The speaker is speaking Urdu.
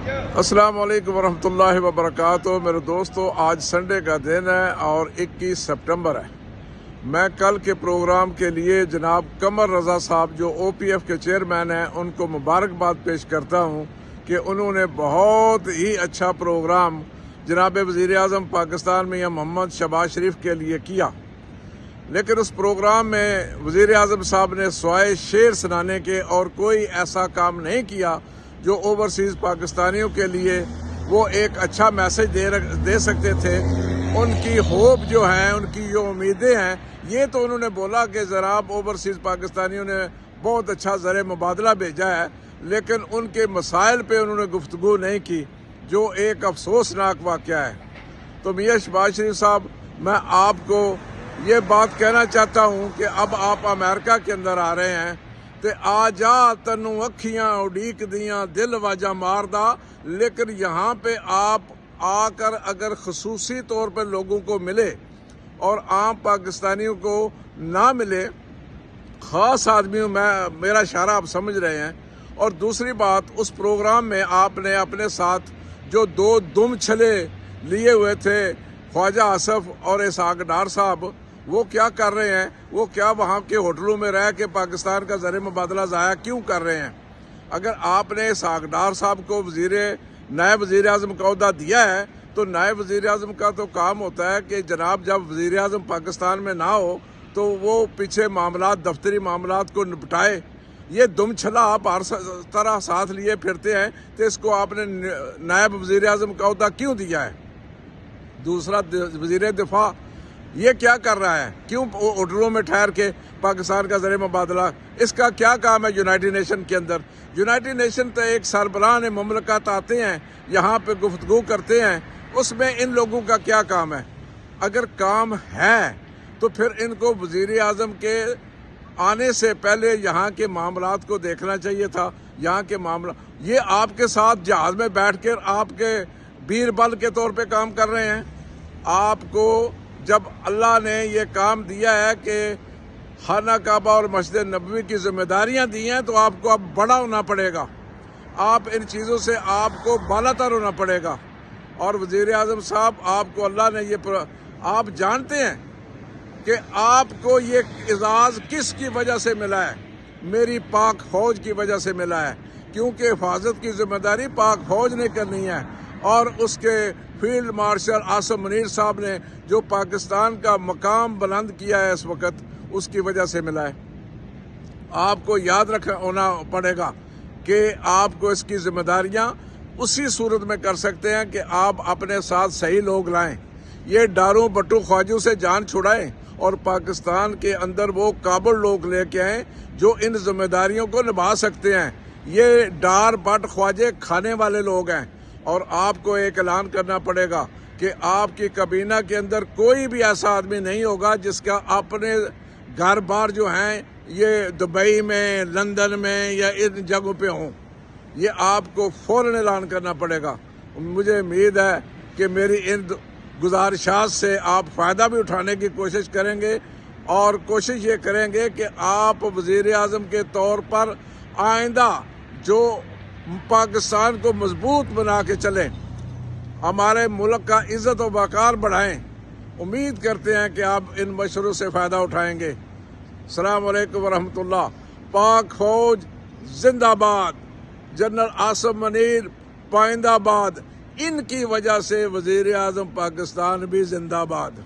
السلام علیکم ورحمۃ اللہ وبرکاتہ۔ میرے دوستو، آج سنڈے کا دن ہے اور 21 سپٹمبر ہے۔ میں کل کے پروگرام کے لیے جناب قمر رضا صاحب جو او پی ایف کے چیئرمین ہیں ان کو مبارکباد پیش کرتا ہوں کہ انہوں نے بہت ہی اچھا پروگرام جناب وزیر اعظم پاکستان میں محمد شہباز شریف کے لیے کیا، لیکن اس پروگرام میں وزیر اعظم صاحب نے سوائے شعر سنانے کے اور کوئی ایسا کام نہیں کیا جو اوورسیز پاکستانیوں کے لیے وہ ایک اچھا میسج دے سکتے تھے۔ ان کی ہوپ جو ہیں، ان کی جو امیدیں ہیں، یہ تو انہوں نے بولا کہ جناب اوورسیز پاکستانیوں نے بہت اچھا زر مبادلہ بھیجا ہے، لیکن ان کے مسائل پہ انہوں نے گفتگو نہیں کی، جو ایک افسوسناک واقعہ ہے۔ تو میاں شہباز شریف صاحب، میں آپ کو یہ بات کہنا چاہتا ہوں کہ اب آپ امریکہ کے اندر آ رہے ہیں تے آ جا تنو اکھیاں اڈیک دیاں دل واجہ ماردا، لیکن یہاں پہ آپ آ کر اگر خصوصی طور پہ لوگوں کو ملے اور عام پاکستانیوں کو نہ ملے، خاص آدمیوں میں میرا اشارہ آپ سمجھ رہے ہیں۔ اور دوسری بات، اس پروگرام میں آپ نے اپنے ساتھ جو دو دم چھلے لیے ہوئے تھے، خواجہ آصف اور اسحاق ڈار صاحب، وہ کیا کر رہے ہیں؟ وہ کیا وہاں کے ہوٹلوں میں رہ کے پاکستان کا زر مبادلہ ضائع کیوں کر رہے ہیں؟ اگر آپ نے اسحاق ڈار صاحب کو نائب وزیر اعظم کا عہدہ دیا ہے تو نائب وزیر اعظم کا تو کام ہوتا ہے کہ جناب جب وزیر اعظم پاکستان میں نہ ہو تو وہ پیچھے معاملات، دفتری معاملات کو نپٹائے۔ یہ دم چھلا آپ ہر طرح ساتھ لیے پھرتے ہیں، تو اس کو آپ نے نائب وزیر اعظم کا عہدہ کیوں دیا ہے؟ دوسرا، وزیر دفاع یہ کیا کر رہا ہے؟ کیوں ہوٹلوں میں ٹھہر کے پاکستان کا زر مبادلہ؟ اس کا کیا کام ہے یونائٹڈ نیشن کے اندر؟ یونائٹڈ نیشن تو ایک سربراہ مملکت آتے ہیں، یہاں پہ گفتگو کرتے ہیں، اس میں ان لوگوں کا کیا کام ہے؟ اگر کام ہے تو پھر ان کو وزیر اعظم کے آنے سے پہلے یہاں کے معاملات کو دیکھنا چاہیے تھا۔ یہاں کے معاملات، یہ آپ کے ساتھ جہاز میں بیٹھ کر آپ کے بیربل کے طور پہ کام کر رہے ہیں۔ آپ کو جب اللہ نے یہ کام دیا ہے کہ خانہ کعبہ اور مسجد نبوی کی ذمہ داریاں دی ہیں، تو آپ کو اب بڑا ہونا پڑے گا، آپ ان چیزوں سے آپ کو بالا تر ہونا پڑے گا۔ اور وزیر اعظم صاحب، آپ کو اللہ نے آپ جانتے ہیں کہ آپ کو یہ اعزاز کس کی وجہ سے ملا ہے؟ میری پاک فوج کی وجہ سے ملا ہے، کیونکہ حفاظت کی ذمہ داری پاک فوج نے کرنی ہے، اور اس کے فیلڈ مارشل عاصم منیر صاحب نے جو پاکستان کا مقام بلند کیا ہے اس وقت، اس کی وجہ سے ملا ہے۔ آپ کو یاد ہونا پڑے گا کہ آپ کو اس کی ذمہ داریاں اسی صورت میں کر سکتے ہیں کہ آپ اپنے ساتھ صحیح لوگ لائیں، یہ ڈاروں بٹو خواجوں سے جان چھڑائیں اور پاکستان کے اندر وہ قابل لوگ لے کے آئیں جو ان ذمہ داریوں کو نبھا سکتے ہیں۔ یہ ڈار بٹ خواجے کھانے والے لوگ ہیں، اور آپ کو ایک اعلان کرنا پڑے گا کہ آپ کی کابینہ کے اندر کوئی بھی ایسا آدمی نہیں ہوگا جس کا اپنے گھر بار جو ہیں یہ دبئی میں، لندن میں یا ان جگہوں پہ ہوں۔ یہ آپ کو فوراً اعلان کرنا پڑے گا۔ مجھے امید ہے کہ میری ان گزارشات سے آپ فائدہ بھی اٹھانے کی کوشش کریں گے، اور کوشش یہ کریں گے کہ آپ وزیر اعظم کے طور پر آئندہ جو پاکستان کو مضبوط بنا کے چلیں، ہمارے ملک کا عزت و وقار بڑھائیں۔ امید کرتے ہیں کہ آپ ان مشوروں سے فائدہ اٹھائیں گے۔ السلام علیکم ورحمۃ اللہ۔ پاک فوج زندہ باد، جنرل عاصم منیر پائندہ باد، ان کی وجہ سے وزیر اعظم پاکستان بھی زندہ باد۔